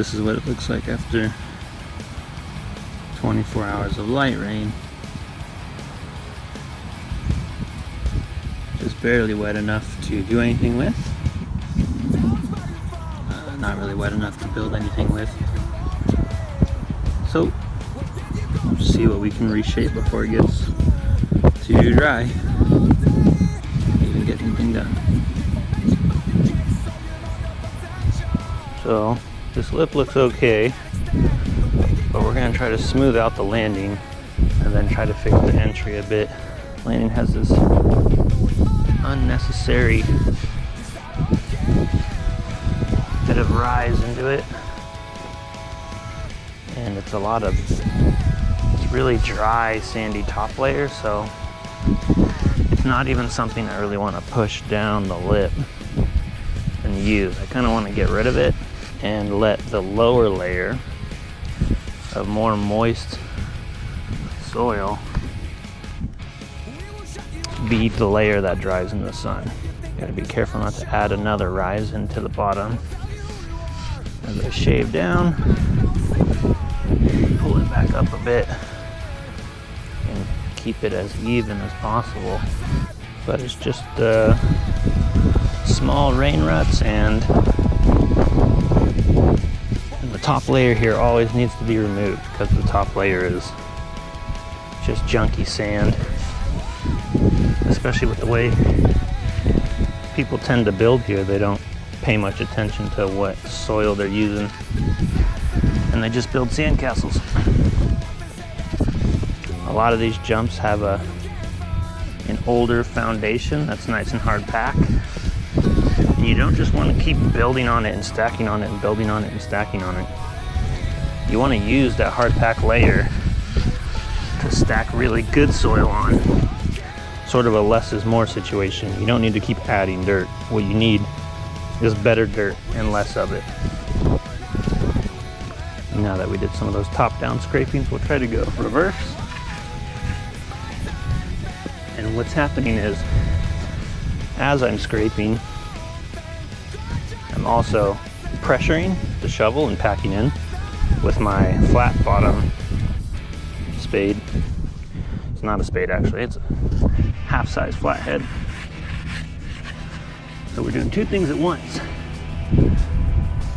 this is what it looks like after 24 hours of light rain. Just barely wet enough to do anything with. Not really wet enough to build anything with. So, we'll just see what we can reshape before it gets too dry. Even get anything done. So, this lip looks okay, but we're gonna try to smooth out the landing and then try to fix the entry a bit. Landing has this unnecessary bit of rise into it, and it's really dry sandy top layer, so it's not even something I really want to push down the lip and use. I kind of want to get rid of it and let the lower layer of more moist soil be the layer that dries in the sun. Gotta be careful not to add another rise into the bottom. As I shave down, pull it back up a bit and keep it as even as possible. But it's just small rain ruts, and the top layer here always needs to be removed because the top layer is just junky sand, especially with the way people tend to build here. They don't pay much attention to what soil they're using, and they just build sandcastles. A lot of these jumps have an older foundation that's nice and hard packed, and you don't just want to keep building on it and stacking on it and building on it and stacking on it. You want to use that hard pack layer to stack really good soil on. Sort of a less is more situation. You don't need to keep adding dirt. What you need is better dirt and less of it. Now that we did some of those top-down scrapings, we'll try to go reverse. And what's happening is, as I'm scraping, I'm also pressuring the shovel and packing in with my flat bottom spade. It's not a spade actually, it's a half-size flathead. So we're doing two things at once.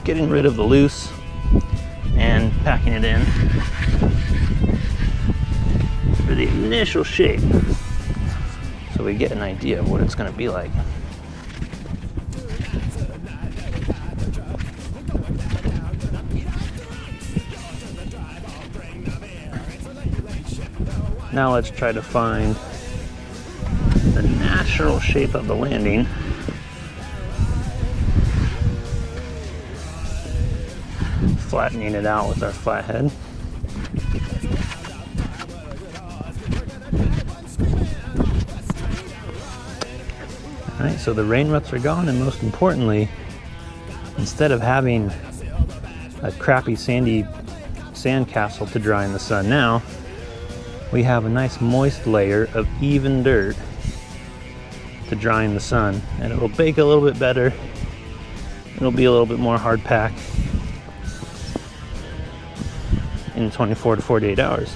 Getting rid of the loose and packing it in for the initial shape, so we get an idea of what it's going to be like. Now let's try to find the natural shape of the landing. Flattening it out with our flathead. Alright, so the rain ruts are gone, and most importantly, instead of having a crappy sandy sandcastle to dry in the sun now, we have a nice moist layer of even dirt to dry in the sun, and it'll bake a little bit better. It'll be a little bit more hard packed in 24 to 48 hours.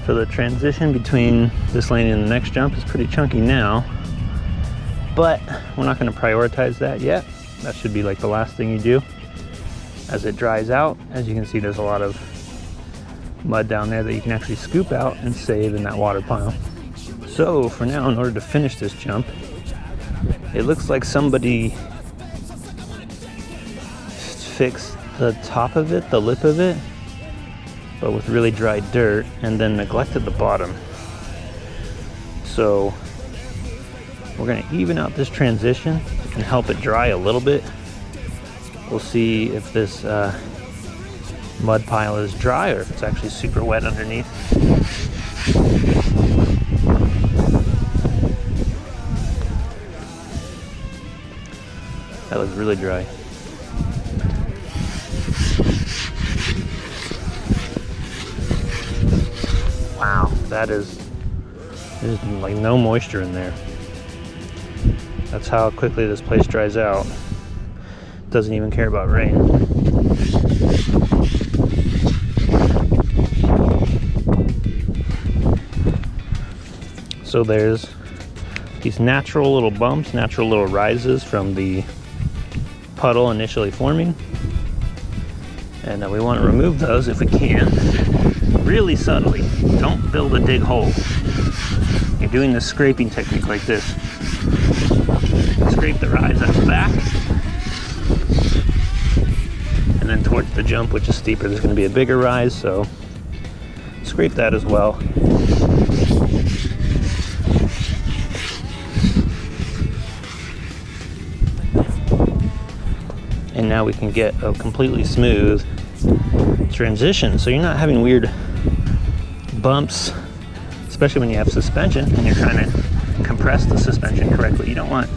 So the transition between this landing and the next jump is pretty chunky now, but we're not going to prioritize that yet. That should be like the last thing you do. As it dries out, as you can see, there's a lot of mud down there that you can actually scoop out and save in that water pile. So for now, in order to finish this jump, it looks like somebody fixed the top of it, the lip of it, but with really dry dirt, and then neglected the bottom. So we're going to even out this transition and help it dry a little bit. We'll see if this mud pile is dry or if it's actually super wet underneath. That looks really dry. Wow, there's like no moisture in there. That's how quickly this place dries out. doesn't even care about rain. So there's these natural little bumps, natural little rises from the puddle initially forming. And we want to remove those if we can, really subtly. Don't build a dig hole. You're doing the scraping technique like this. Scrape the rise at the back. And then towards the jump, which is steeper, there's going to be a bigger rise, so scrape that as well. And now we can get a completely smooth transition. So you're not having weird bumps, especially when you have suspension and you're trying to compress the suspension correctly. You don't want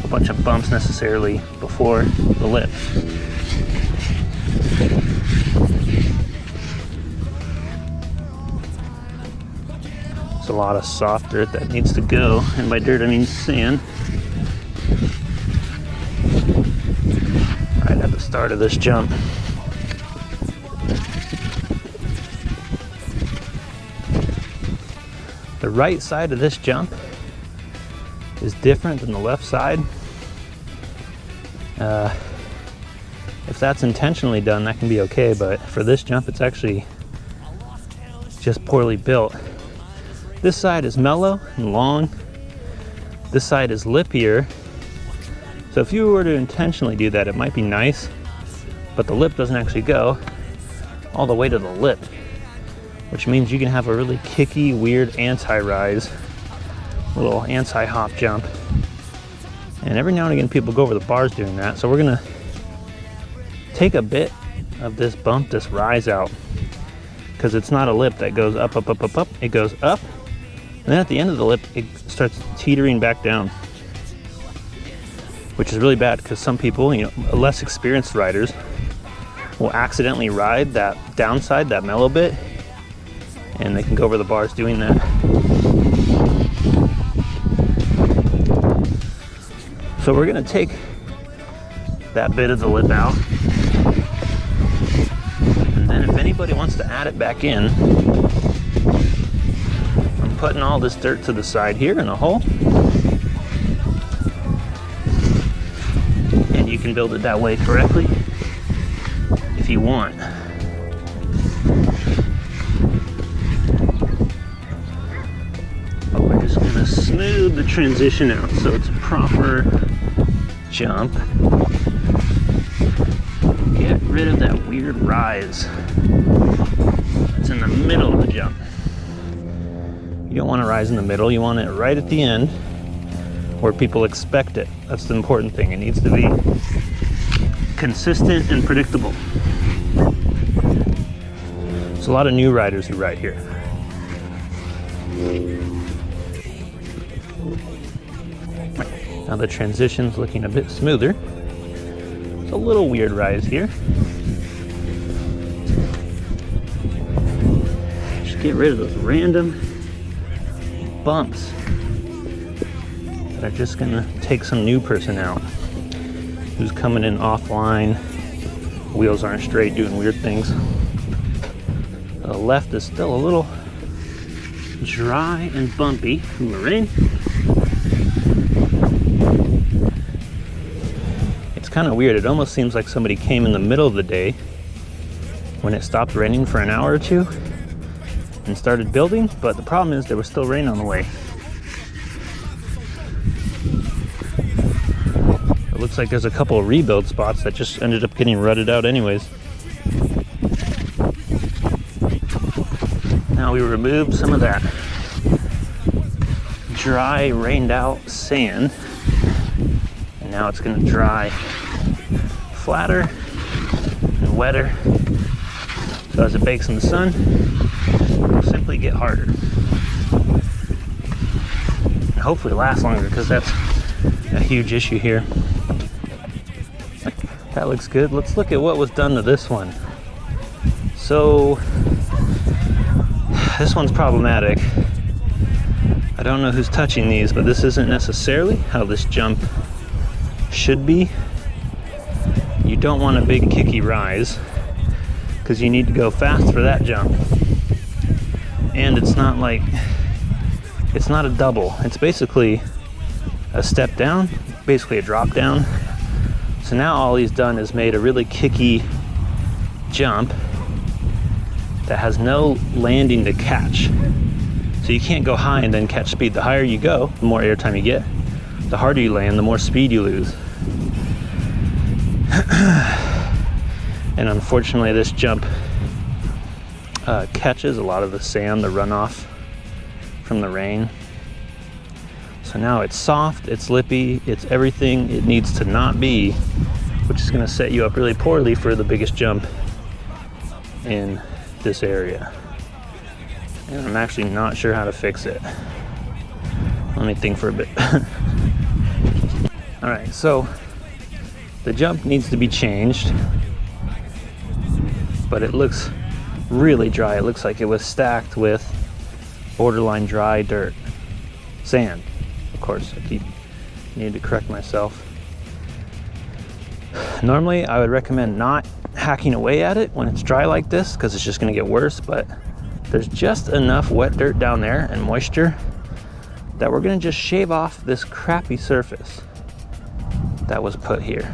a bunch of bumps necessarily before the lip. There's a lot of soft dirt that needs to go, and by dirt I mean sand. Right at the start of this jump. The right side of this jump is different than the left side. If that's intentionally done, that can be okay, but for this jump, it's actually just poorly built. This side is mellow and long. This side is lippier. So if you were to intentionally do that, it might be nice, but the lip doesn't actually go all the way to the lip, which means you can have a really kicky, weird anti-rise, little anti-hop jump. And every now and again, people go over the bars doing that. So we're gonna take a bit of this bump, this rise out, because it's not a lip that goes up, up, up, up, up. It goes up, and then at the end of the lip, it starts teetering back down, which is really bad because some people, less experienced riders, will accidentally ride that downside, that mellow bit, and they can go over the bars doing that. So we're gonna take that bit of the lip out, and then if anybody wants to add it back in, I'm putting all this dirt to the side here in a hole. And you can build it that way correctly if you want. But we're just gonna smooth the transition out so it's a proper jump. Get rid of that weird rise that's in the middle of the jump. You don't want to rise in the middle, you want it right at the end where people expect it. That's the important thing. It needs to be consistent and predictable. There's a lot of new riders who ride here. Now the transition's looking a bit smoother. It's a little weird rise here. Just get rid of those random bumps that are just gonna take some new person out who's coming in offline. Wheels aren't straight, doing weird things. The left is still a little dry and bumpy from the rain. It's kind of weird. It almost seems like somebody came in the middle of the day when it stopped raining for an hour or two and started building, but the problem is there was still rain on the way. It looks like there's a couple of rebuild spots that just ended up getting rutted out anyways. Now we removed some of that dry, rained out sand, and now it's going to dry flatter and wetter. So as it bakes in the sun, it'll simply get harder. And hopefully last longer, because that's a huge issue here. That looks good. Let's look at what was done to this one. So this one's problematic. I don't know who's touching these, but this isn't necessarily how this jump should be. You don't want a big kicky rise because you need to go fast for that jump. And it's not a double. It's basically a step down, basically a drop down. So now all he's done is made a really kicky jump that has no landing to catch. So you can't go high and then catch speed. The higher you go, the more airtime you get. The harder you land, the more speed you lose. And unfortunately, this jump catches a lot of the sand, the runoff from the rain. So now it's soft, it's lippy, it's everything it needs to not be, which is going to set you up really poorly for the biggest jump in this area. And I'm actually not sure how to fix it. Let me think for a bit. All right, so the jump needs to be changed, but it looks really dry. It looks like it was stacked with borderline dry dirt. Sand, of course. I need to correct myself. Normally, I would recommend not hacking away at it when it's dry like this because it's just going to get worse, but there's just enough wet dirt down there and moisture that we're going to just shave off this crappy surface that was put here.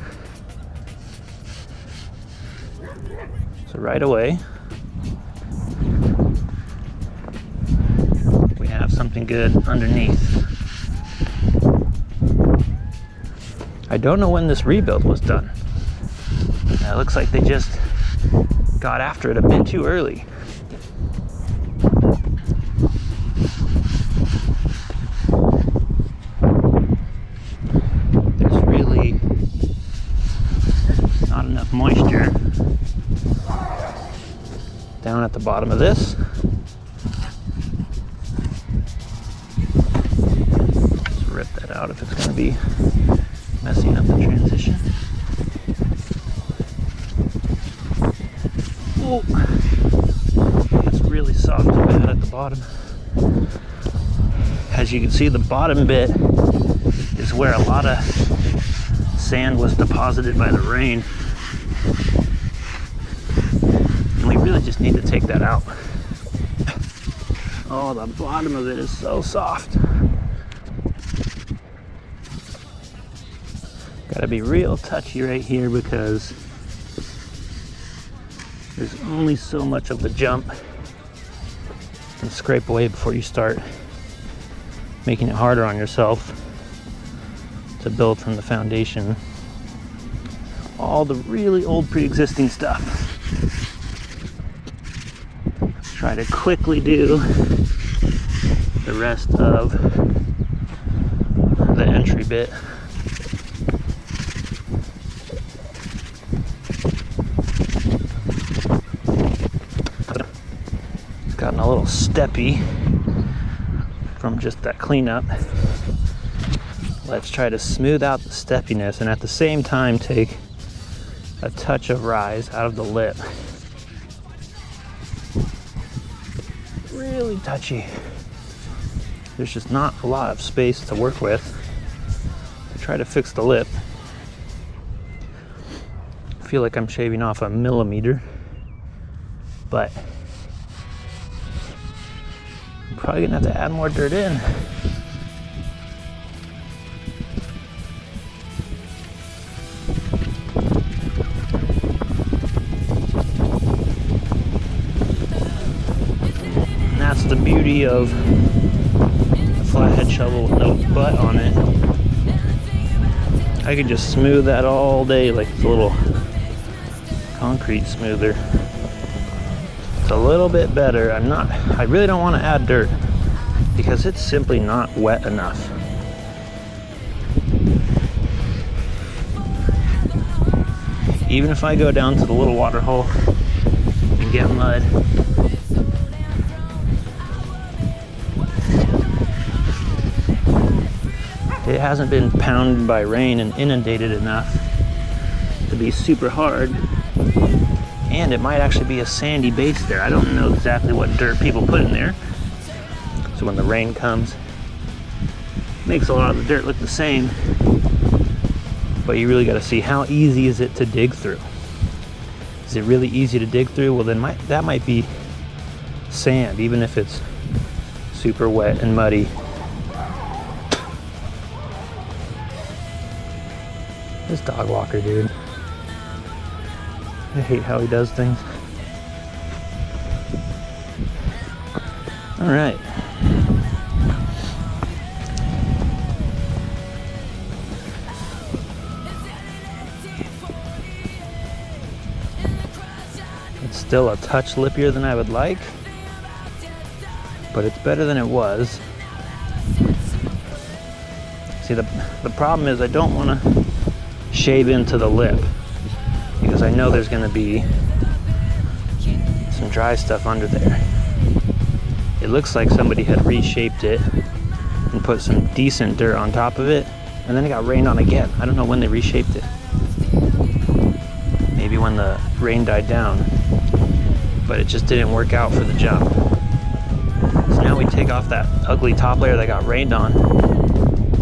So right away, we have something good underneath. I don't know when this rebuild was done. It looks like they just got after it a bit too early. There's really not enough moisture down at the bottom of this. Just rip that out if it's going to be messing up the transition. Oh, it's really soft and bad at the bottom. As you can see, the bottom bit is where a lot of sand was deposited by the rain. And we really just need to take that out. Oh, the bottom of it is so soft. Gotta be real touchy right here because there's only so much of the jump you can scrape away before you start making it harder on yourself to build from the foundation. All the really old pre-existing stuff. Try to quickly do the rest of the entry bit. It's gotten a little steppy from just that cleanup. Let's try to smooth out the steppiness and at the same time take a touch of rise out of the lip. Really touchy. There's just not a lot of space to work with. Try to fix the lip. I feel like I'm shaving off a millimeter, but I'm probably gonna have to add more dirt in. And that's the beauty of a flathead shovel with no butt on it. I could just smooth that all day like it's a little concrete smoother. It's a little bit better. I really don't want to add dirt because it's simply not wet enough. Even if I go down to the little water hole and get mud, it hasn't been pounded by rain and inundated enough to be super hard. And it might actually be a sandy base there. I don't know exactly what dirt people put in there. So when the rain comes, it makes a lot of the dirt look the same. but you really got to see how easy is it to dig through. Is it really easy to dig through? Well, then that might be sand, even if it's super wet and muddy. This dog walker, dude. I hate how he does things. All right. It's still a touch lippier than I would like, but it's better than it was. See, the problem is I don't want to shave into the lip because I know there's going to be some dry stuff under there. It looks like somebody had reshaped it and put some decent dirt on top of it, and then it got rained on again. I don't know when they reshaped it. Maybe when the rain died down, but it just didn't work out for the jump. So now we take off that ugly top layer that got rained on.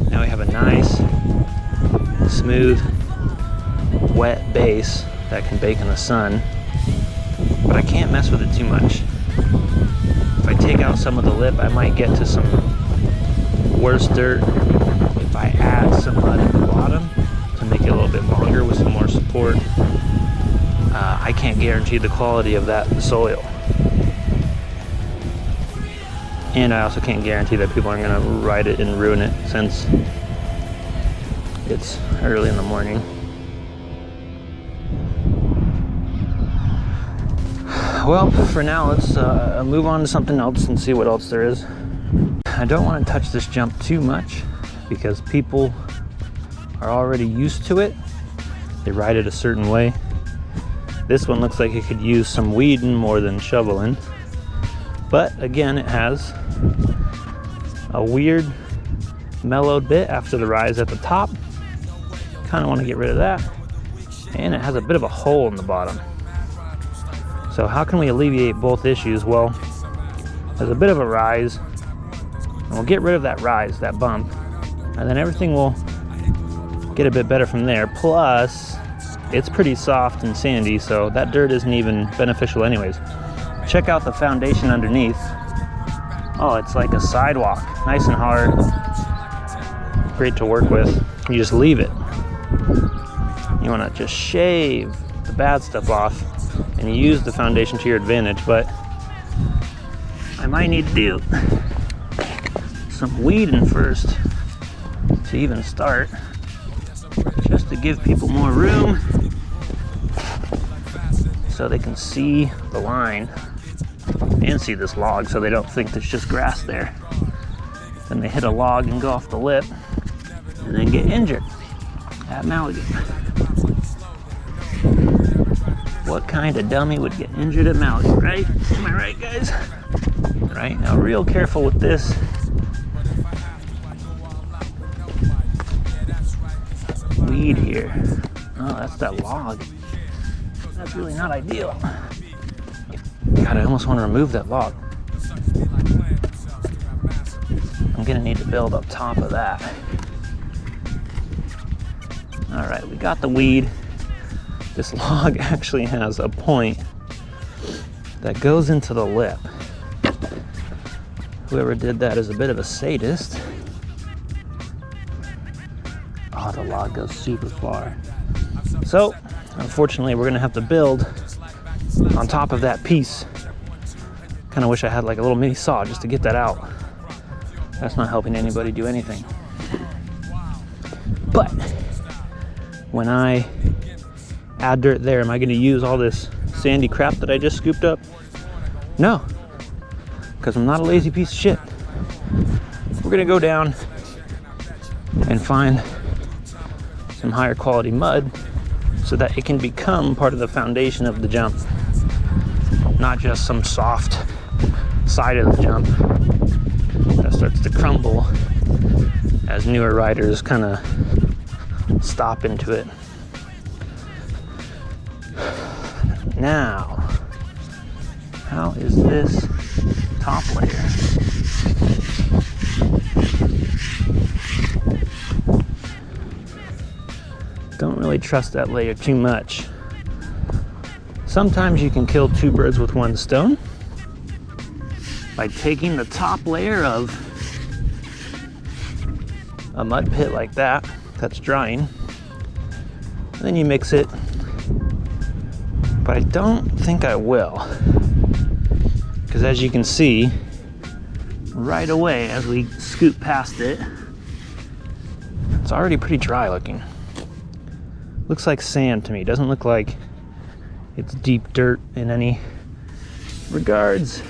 Now we have a nice, smooth, wet base that can bake in the sun, but I can't mess with it too much. If I take out some of the lip, I might get to some worse dirt. If I add some mud at the bottom to make it a little bit longer with some more support, I can't guarantee the quality of that soil. And I also can't guarantee that people aren't going to ride it and ruin it since it's early in the morning. Well, for now, let's move on to something else and see what else there is. I don't want to touch this jump too much because people are already used to it. They ride it a certain way. This one looks like it could use some weeding more than shoveling. But again, it has a weird mellowed bit after the rise at the top. Kind of want to get rid of that. And it has a bit of a hole in the bottom. So how can we alleviate both issues? Well, there's a bit of a rise, and we'll get rid of that rise, that bump, and then everything will get a bit better from there. Plus, it's pretty soft and sandy, so that dirt isn't even beneficial anyways. Check out the foundation underneath. Oh, it's like a sidewalk, nice and hard, great to work with. You just leave it. You want to just shave the bad stuff off and use the foundation to your advantage, but I might need to do some weeding first to even start, just to give people more room so they can see the line and see this log so they don't think there's just grass there. Then they hit a log and go off the lip and then get injured at Malaga. What kind of dummy would get injured at Malaga, right? Am I right, guys? Right, now real careful with this. Weed here. Oh, that's that log. That's really not ideal. God, I almost want to remove that log. I'm gonna need to build up top of that. All right, we got the weed. This log actually has a point that goes into the lip. Whoever did that is a bit of a sadist. Oh, the log goes super far. So, unfortunately, we're gonna have to build on top of that piece. Kind of wish I had like a little mini saw just to get that out. That's not helping anybody do anything. But when I add dirt there, am I going to use all this sandy crap that I just scooped up? No, because I'm not a lazy piece of shit. We're going to go down and find some higher quality mud so that it can become part of the foundation of the jump, not just some soft side of the jump that starts to crumble as newer riders kind of stop into it. Now, how is this top layer? don't really trust that layer too much. Sometimes you can kill two birds with one stone by taking the top layer of a mud pit like that, that's drying, and then you mix it. But I don't think I will, because as you can see, right away as we scoot past it, it's already pretty dry looking. Looks like sand to me. Doesn't look like it's deep dirt in any regards.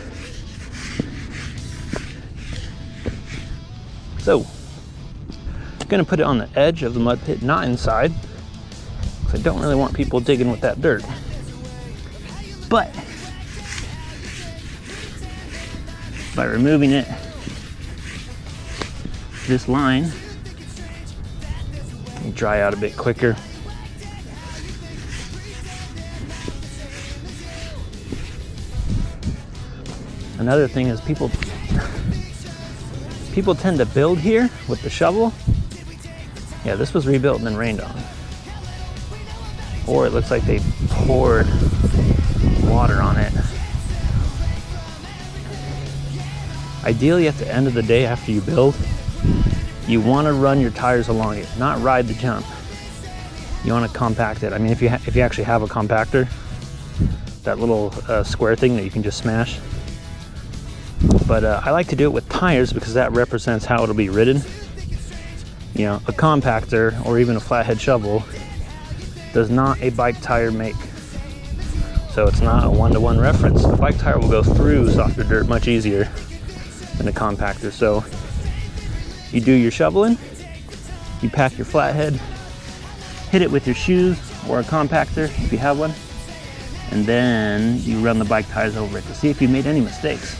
So, I'm gonna put it on the edge of the mud pit, not inside, because I don't really want people digging with that dirt. But by removing it, this line will dry out a bit quicker. Another thing is people tend to build here with the shovel. Yeah, this was rebuilt and then rained on. Or it looks like they poured water on it. Ideally, at the end of the day after you build, you want to run your tires along it, not ride the jump. You want to compact it. I mean, if you actually have a compactor, that little square thing that you can just smash. But I like to do it with tires because that represents how it'll be ridden. You know, a compactor or even a flathead shovel does not a bike tire make. So it's not a one-to-one reference. A bike tire will go through softer dirt much easier than a compactor. So you do your shoveling, you pack your flathead, hit it with your shoes or a compactor if you have one, and then you run the bike tires over it to see if you made any mistakes.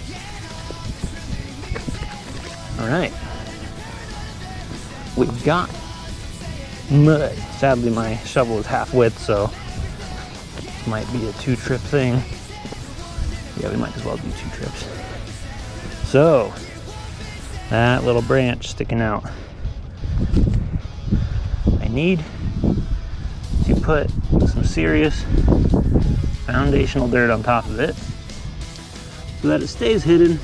All right, we've got mud. Sadly, my shovel is half width, so this might be a 2-trip thing. Yeah, we might as well do 2 trips. So, that little branch sticking out. I need to put some serious foundational dirt on top of it so that it stays hidden.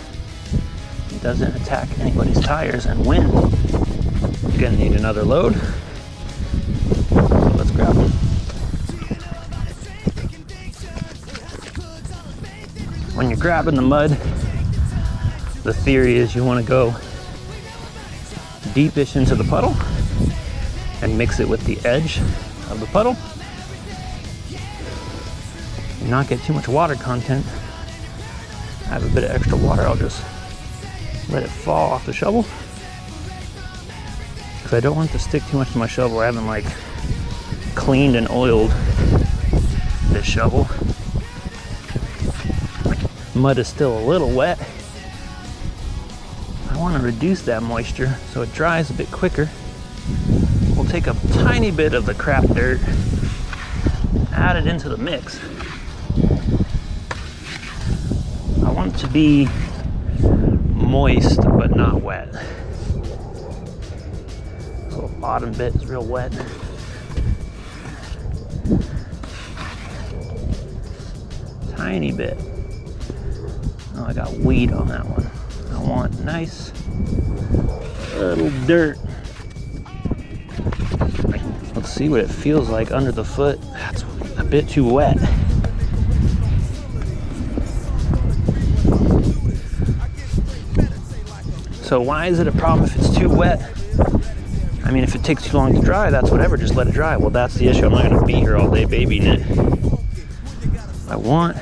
It doesn't attack anybody's tires and wind. You're gonna need another load. Let's grab them. When you're grabbing the mud, the theory is you want to go deepish into the puddle and mix it with the edge of the puddle. And not get too much water content. I have a bit of extra water, I'll just let it fall off the shovel, because I don't want it to stick too much to my shovel. I haven't like cleaned and oiled this shovel. Mud is still a little wet. I want to reduce that moisture so it dries a bit quicker. We'll take a tiny bit of the crap dirt, add it into the mix. I want it to be moist but not wet. This little bottom bit is real wet. Tiny bit. Oh, I got weed on that one. I want nice little dirt. Let's see what it feels like under the foot. That's a bit too wet. So why is it a problem if it's too wet? I mean, if it takes too long to dry, that's whatever, just let it dry. Well, that's the issue. I'm not gonna be here all day babying it. I want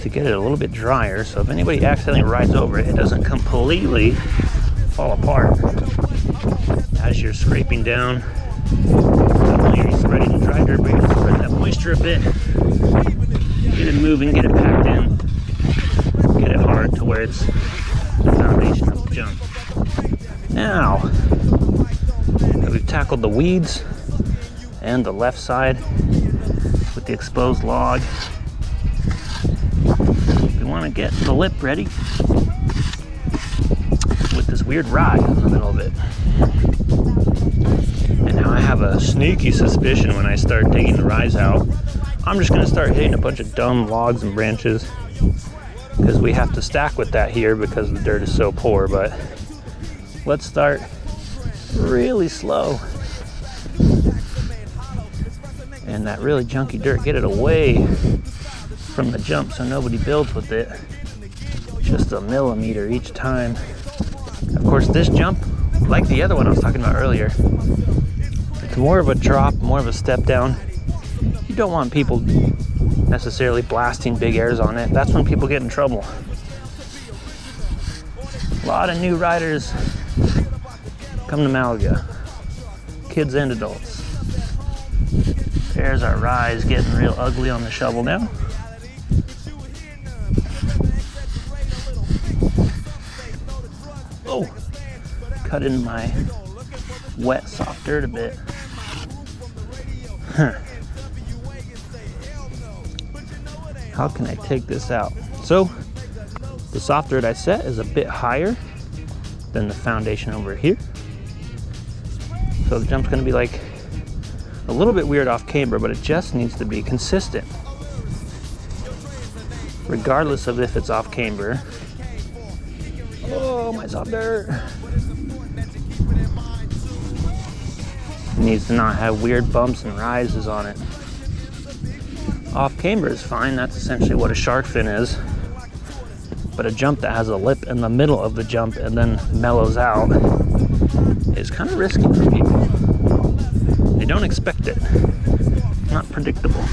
to get it a little bit drier, so if anybody accidentally rides over it, it doesn't completely fall apart. As you're scraping down, not only are you spreading the dry dirt, but you're spreading that moisture a bit. Get it moving, get it packed in, get it hard to where it's the foundation of the jump. Now that we've tackled the weeds and the left side with the exposed log, we want to get the lip ready with this weird ride in the middle of it. And have a sneaky suspicion when I start digging the rise out, I'm just gonna start hitting a bunch of dumb logs and branches, because we have to stack with that here because the dirt is so poor. But let's start really slow. And that really junky dirt, get it away from the jump so nobody builds with it. Just a millimeter each time. Of course, this jump, like the other one I was talking about earlier, it's more of a drop, more of a step down. You don't want people necessarily blasting big airs on it. That's when people get in trouble. A lot of new riders come to Malaga, kids and adults. There's our rise getting real ugly on the shovel now. Oh, cut in my wet soft dirt a bit. Huh. How can I take this out? So the soft dirt I set is a bit higher than the foundation over here. So the jump's gonna be like a little bit weird off camber, but it just needs to be consistent. Regardless of if it's off camber. Oh, my soft dirt. It needs to not have weird bumps and rises on it. Off camber is fine, that's essentially what a shark fin is. But a jump that has a lip in the middle of the jump and then mellows out is kind of risky for people. They don't expect it. Not predictable.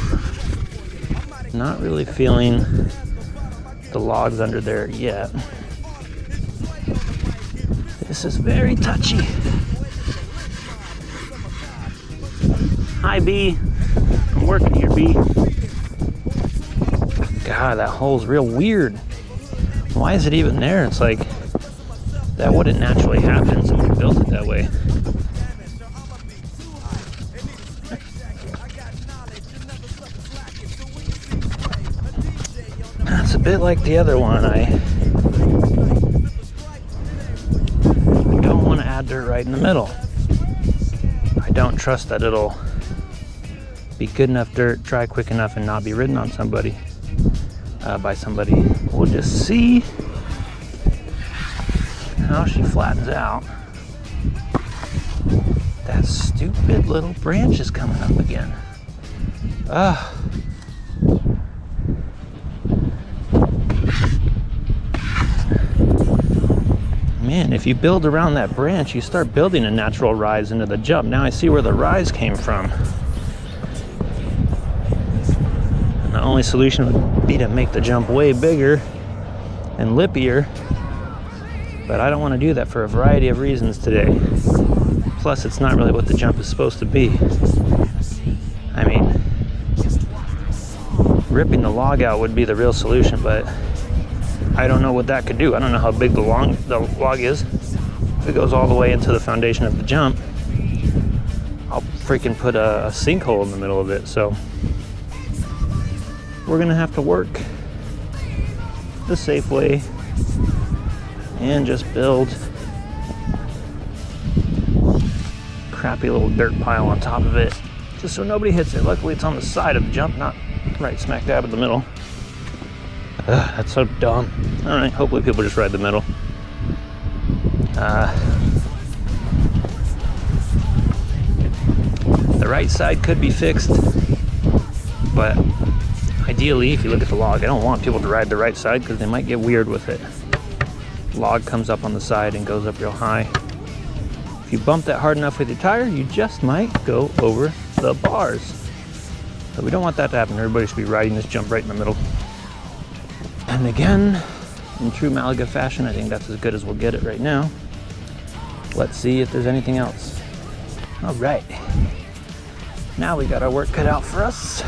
Not really feeling the logs under there yet. This is very touchy. Hi, B. I'm working here, B. God, that hole's real weird. Why is it even there? It's like, that wouldn't naturally happen. Somebody built it that way. That's a bit like the other one. I don't want to add dirt right in the middle. I don't trust that it'll be good enough dirt, dry quick enough, and not be ridden on somebody, by somebody. We'll just see how she flattens out. That stupid little branch is coming up again. Ugh. Man, if you build around that branch, you start building a natural rise into the jump. Now I see where the rise came from. And the only solution would be to make the jump way bigger and lippier. But I don't want to do that for a variety of reasons today. Plus, it's not really what the jump is supposed to be. I mean, ripping the log out would be the real solution, but I don't know what that could do. I don't know how big the log is. If it goes all the way into the foundation of the jump, I'll freaking put a sinkhole in the middle of it. So we're gonna have to work the safe way and just build a crappy little dirt pile on top of it, just so nobody hits it. Luckily it's on the side of the jump, not right smack dab in the middle. Ugh, that's so dumb. All right, hopefully people just ride the middle. The right side could be fixed, but ideally, if you look at the log, I don't want people to ride the right side because they might get weird with it. Log comes up on the side and goes up real high. If you bump that hard enough with your tire, you just might go over the bars. So we don't want that to happen. Everybody should be riding this jump right in the middle. And again, in true Malaga fashion, I think that's as good as we'll get it right now. Let's see if there's anything else. All right. Now we got our work cut out for us.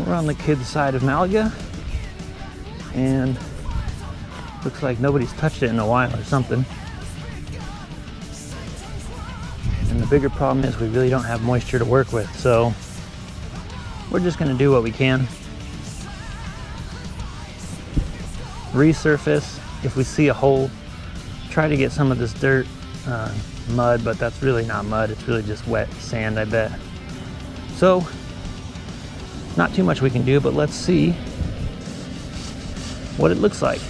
We're on the kids' side of Malaga, and looks like nobody's touched it in a while or something. And the bigger problem is we really don't have moisture to work with, so we're just gonna do what we can. Resurface if we see a hole, try to get some of this dirt mud, but that's really not mud. It's really just wet sand, I bet. So, not too much we can do, but let's see what it looks like.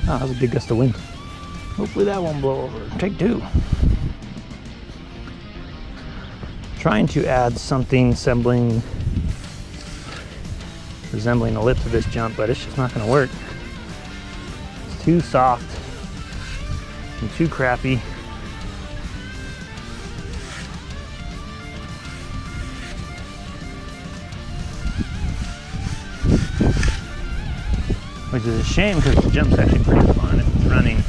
Oh, that was a big gust of wind. Hopefully that won't blow over. Take two. Trying to add something resembling a lip to this jump, but it's just not going to work. It's too soft and too crappy. Which is a shame because the jump's actually pretty fun. It's running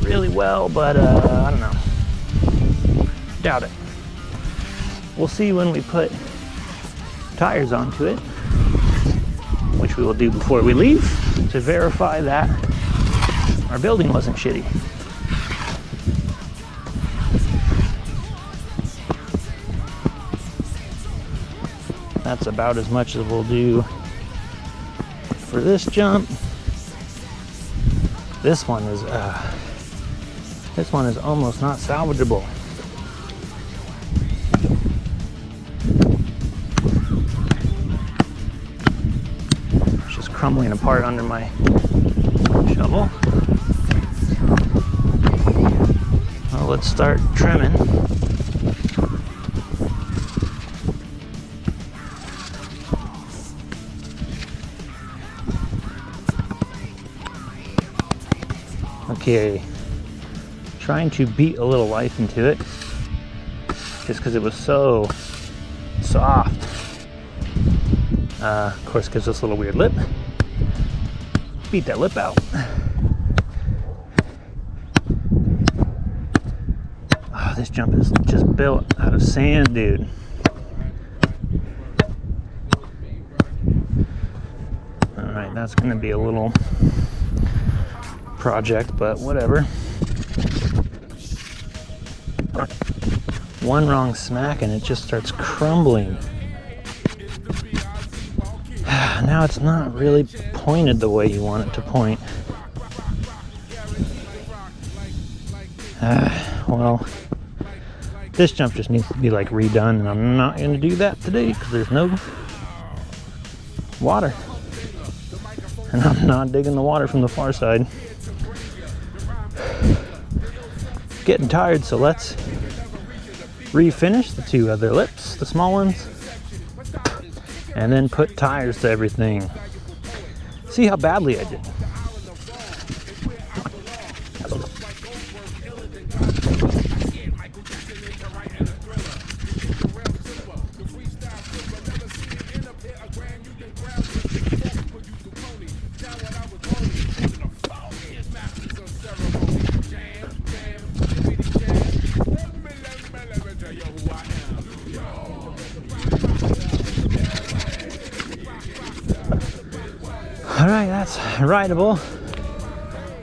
really well, but I don't know. Doubt it. We'll see when we put tires onto it, which we will do before we leave to verify that our building wasn't shitty. That's about as much as we'll do for this jump. This one is almost not salvageable. It's just crumbling apart under my shovel. Well, let's start trimming. Okay, trying to beat a little life into it just because it was so soft. Of course, gives us a little weird lip. Beat that lip out. Oh, this jump is just built out of sand, dude. All right, that's gonna be a little project, but whatever. One wrong smack and it just starts crumbling. Now it's not really pointed the way you want it to point. Well, this jump just needs to be like redone, and I'm not going to do that today because there's no water. And I'm not digging the water from the far side. Getting tired, so let's refinish the two other lips, the small ones, and then put tires to everything. See how badly I did. All right, that's rideable.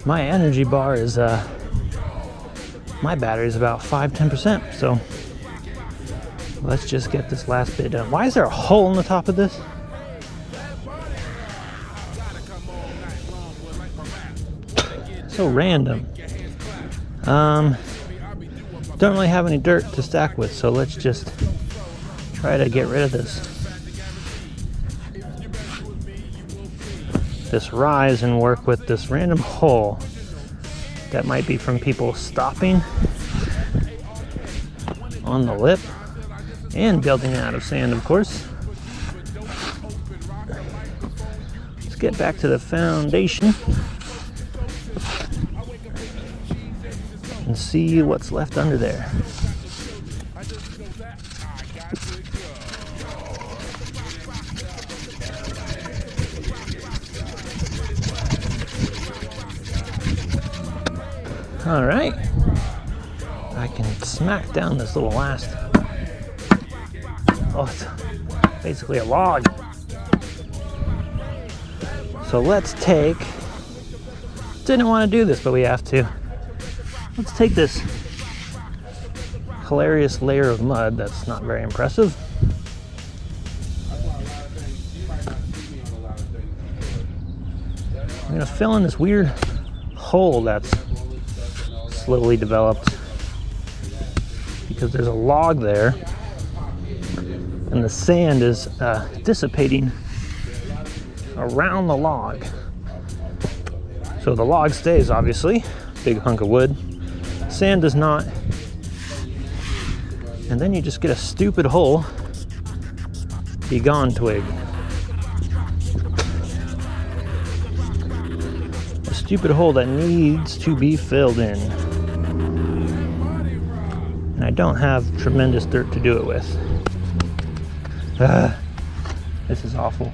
My energy bar is, my battery is about 5-10%, so let's just get this last bit done. Why is there a hole in the top of this? So random. Don't really have any dirt to stack with, so let's just try to get rid of this rise and work with this random hole that might be from people stopping on the lip and building it out of sand, of course. Let's get back to the foundation and see what's left under there. All right, I can smack down this little last, oh, it's basically a log. So let's take, didn't want to do this, but we have to. Let's take this hilarious layer of mud that's not very impressive. I'm gonna fill in this weird hole that's slowly developed because there's a log there and the sand is dissipating around the log. So the log stays, obviously, big hunk of wood. Sand does not. And then you just get a stupid hole. Be gone, twig. A stupid hole that needs to be filled in. And I don't have tremendous dirt to do it with. This is awful.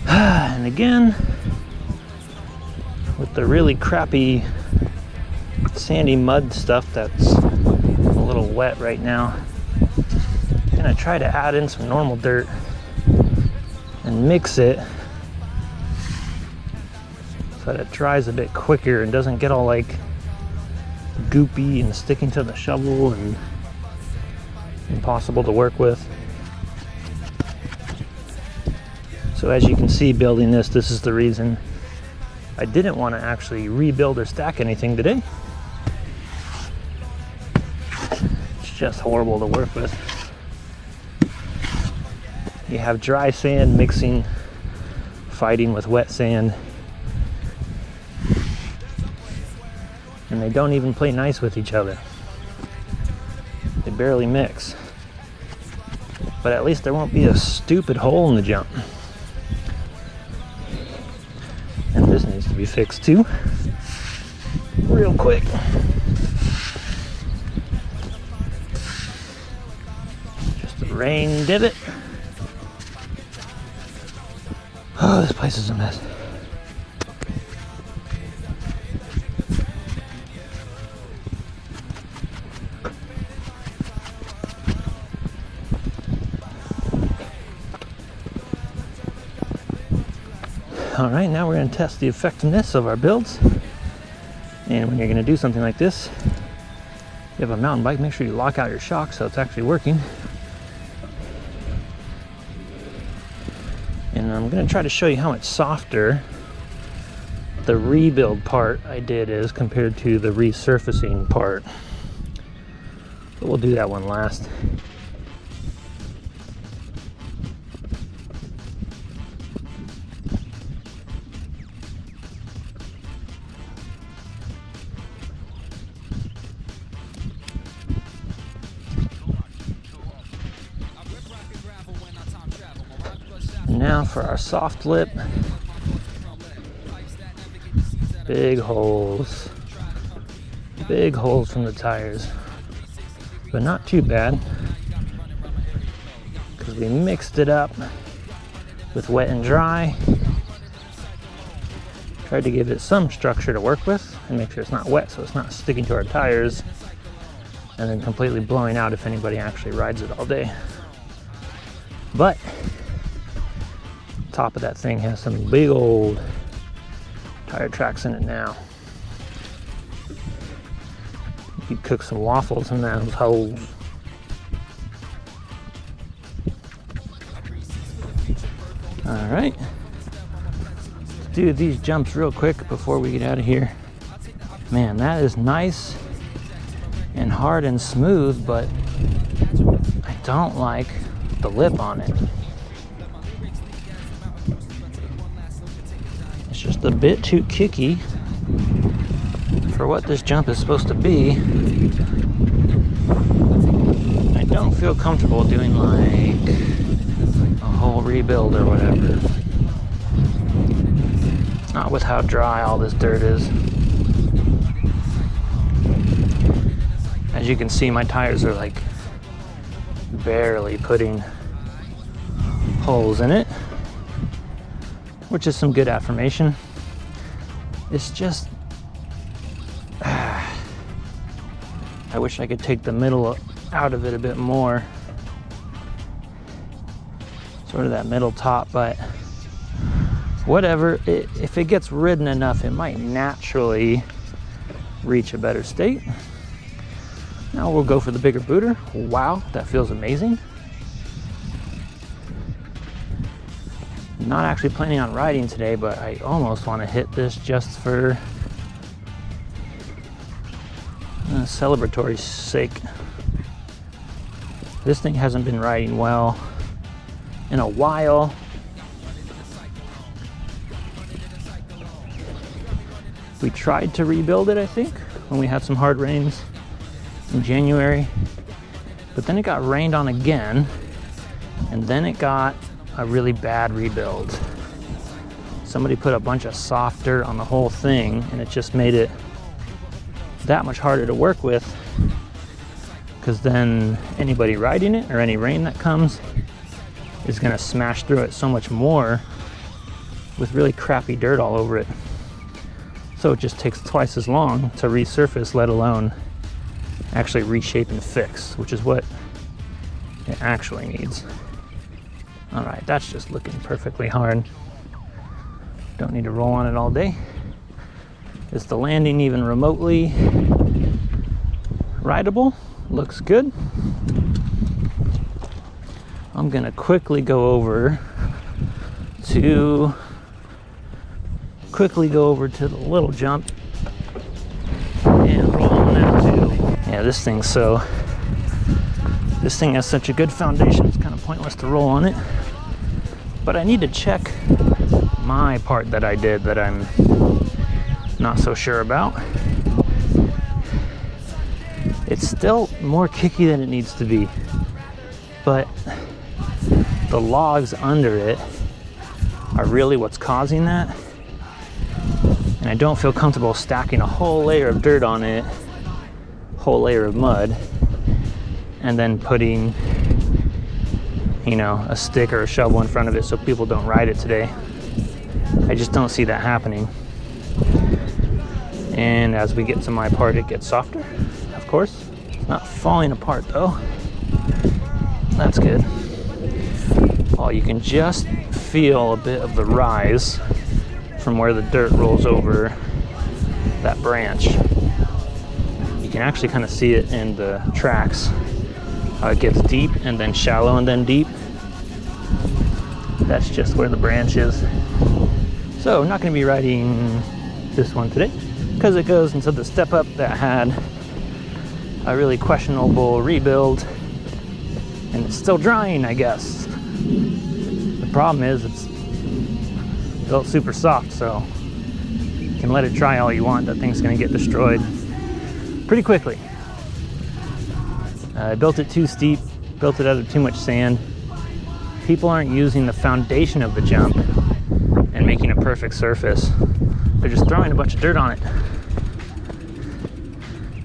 And again, with the really crappy sandy mud stuff that's a little wet right now, I'm gonna try to add in some normal dirt and mix it so that it dries a bit quicker and doesn't get all like goopy and sticking to the shovel and impossible to work with. So as you can see, building this is the reason I didn't want to actually rebuild or stack anything today. It's just horrible to work with. You have dry sand mixing, fighting with wet sand. And they don't even play nice with each other. They barely mix. But at least there won't be a stupid hole in the jump. And this needs to be fixed too, real quick. Just a rain divot. Oh, this place is a mess. All right, now we're going to test the effectiveness of our builds. And when you're going to do something like this, you have a mountain bike, make sure you lock out your shock so it's actually working. And I'm going to try to show you how much softer the rebuild part I did is compared to the resurfacing part. But we'll do that one last. Now for our soft lip, big holes from the tires, but not too bad because we mixed it up with wet and dry. Tried to give it some structure to work with and make sure it's not wet so it's not sticking to our tires and then completely blowing out if anybody actually rides it all day. But top of that thing has some big old tire tracks in it now. You could cook some waffles in those holes. All right, let's do these jumps real quick before we get out of here. Man, that is nice and hard and smooth, but I don't like the lip on it. It's just a bit too kicky for what this jump is supposed to be. I don't feel comfortable doing like a whole rebuild or whatever. Not with how dry all this dirt is. As you can see, my tires are like barely putting holes in it, which is some good affirmation. It's just, I wish I could take the middle out of it a bit more. Sort of that middle top, but whatever, if it gets ridden enough, it might naturally reach a better state. Now we'll go for the bigger booter. Wow, that feels amazing. Not actually planning on riding today, but I almost want to hit this just for celebratory sake. This thing hasn't been riding well in a while. We tried to rebuild it, I think, when we had some hard rains in January, but then it got rained on again, and then it got a really bad rebuild. Somebody put a bunch of soft dirt on the whole thing, and it just made it that much harder to work with, because then anybody riding it or any rain that comes is going to smash through it so much more with really crappy dirt all over it. So it just takes twice as long to resurface, let alone actually reshape and fix, which is what it actually needs. All right, that's just looking perfectly hard. Don't need to roll on it all day. Is the landing even remotely rideable? Looks good. I'm gonna quickly go over to the little jump and roll on that too. Yeah, this thing has such a good foundation, it's kind of pointless to roll on it. But I need to check my part that I did that I'm not so sure about. It's still more kicky than it needs to be, but the logs under it are really what's causing that. And I don't feel comfortable stacking a whole layer of dirt on it, whole layer of mud, and then putting, you know, a stick or a shovel in front of it so people don't ride it today. I just don't see that happening. And as we get to my part, it gets softer, of course. It's not falling apart though. That's good. Oh, you can just feel a bit of the rise from where the dirt rolls over that branch. You can actually kind of see it in the tracks, how it gets deep and then shallow and then deep. That's just where the branch is. So I'm not going to be riding this one today because it goes into the step up that had a really questionable rebuild, and it's still drying, I guess. The problem is it's built super soft, so you can let it dry all you want. That thing's going to get destroyed pretty quickly. I built it too steep, built it out of too much sand. People aren't using the foundation of the jump and making a perfect surface. They're just throwing a bunch of dirt on it.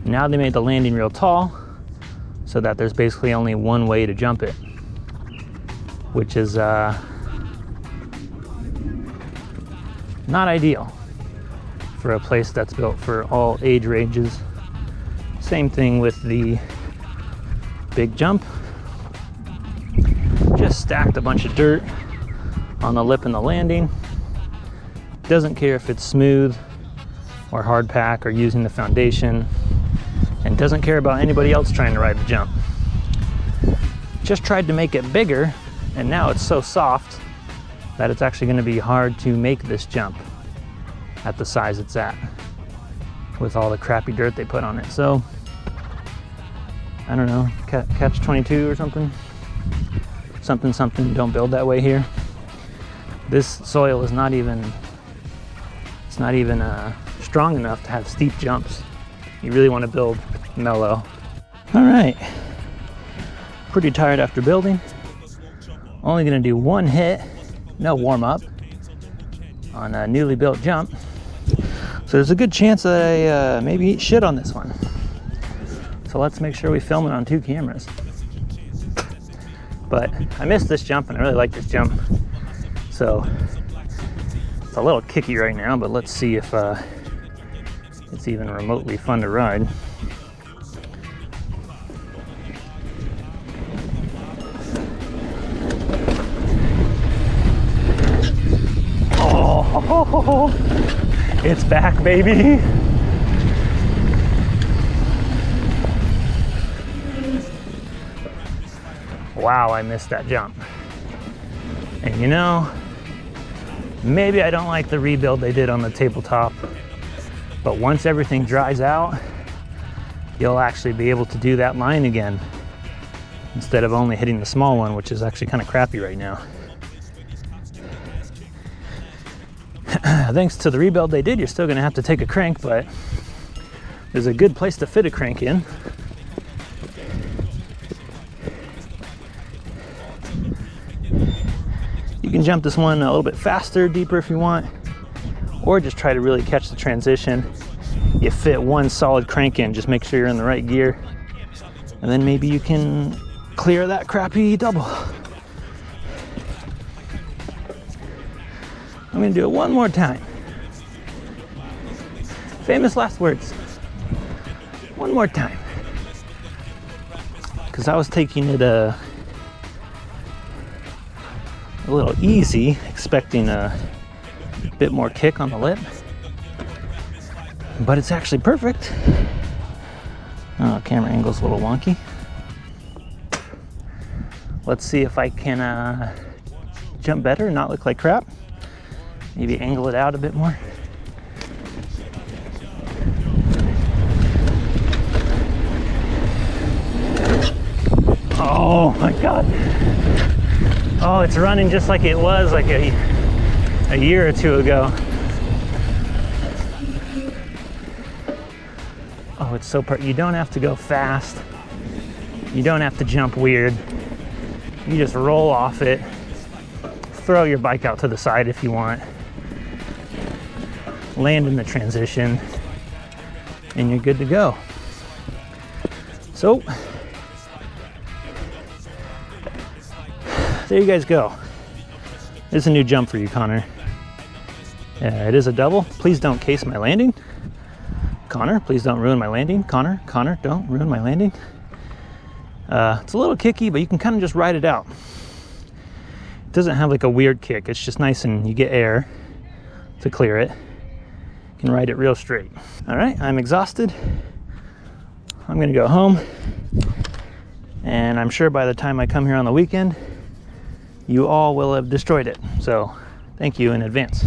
Now they made the landing real tall so that there's basically only one way to jump it, which is not ideal for a place that's built for all age ranges. Same thing with the big jump. Just stacked a bunch of dirt on the lip and the landing. Doesn't care if it's smooth or hard pack or using the foundation, and doesn't care about anybody else trying to ride the jump. Just tried to make it bigger, and now it's so soft that it's actually going to be hard to make this jump at the size it's at with all the crappy dirt they put on it. So I don't know, catch 22 or something. Something, don't build that way here. This soil is not even strong enough to have steep jumps. You really want to build mellow. All right, pretty tired after building. Only gonna do one hit, no warm up on a newly built jump. So there's a good chance that I maybe eat shit on this one. So let's make sure we film it on 2 cameras. But I missed this jump and I really like this jump. So it's a little kicky right now, but let's see if it's even remotely fun to ride. Oh, Oh, it's back, baby. Wow, I missed that jump. And you know, maybe I don't like the rebuild they did on the tabletop, but once everything dries out, you'll actually be able to do that line again instead of only hitting the small one, which is actually kind of crappy right now. Thanks to the rebuild they did, you're still gonna have to take a crank, but there's a good place to fit a crank in. You can jump this one a little bit faster, deeper if you want, or just try to really catch the transition. You fit one solid crank in, just make sure you're in the right gear, and then maybe you can clear that crappy double. I'm gonna do it one more time. Famous last words. One more time. Because I was taking it a little easy, expecting a bit more kick on the lip. But it's actually perfect. Oh, camera angle's a little wonky. Let's see if I can jump better and not look like crap. Maybe angle it out a bit more. Oh my God. Oh, it's running just like it was like a year or two ago. Oh, it's so you don't have to go fast. You don't have to jump weird. You just roll off it. Throw your bike out to the side if you want. Land in the transition, and you're good to go. So, there you guys go. There's a new jump for you, Connor. It is a double. Please don't case my landing. Connor, please don't ruin my landing. Connor, don't ruin my landing. It's a little kicky, but you can kind of just ride it out. It doesn't have like a weird kick. It's just nice and you get air to clear it. You can ride it real straight. All right, I'm exhausted. I'm gonna go home. And I'm sure by the time I come here on the weekend, you all will have destroyed it. So thank you in advance.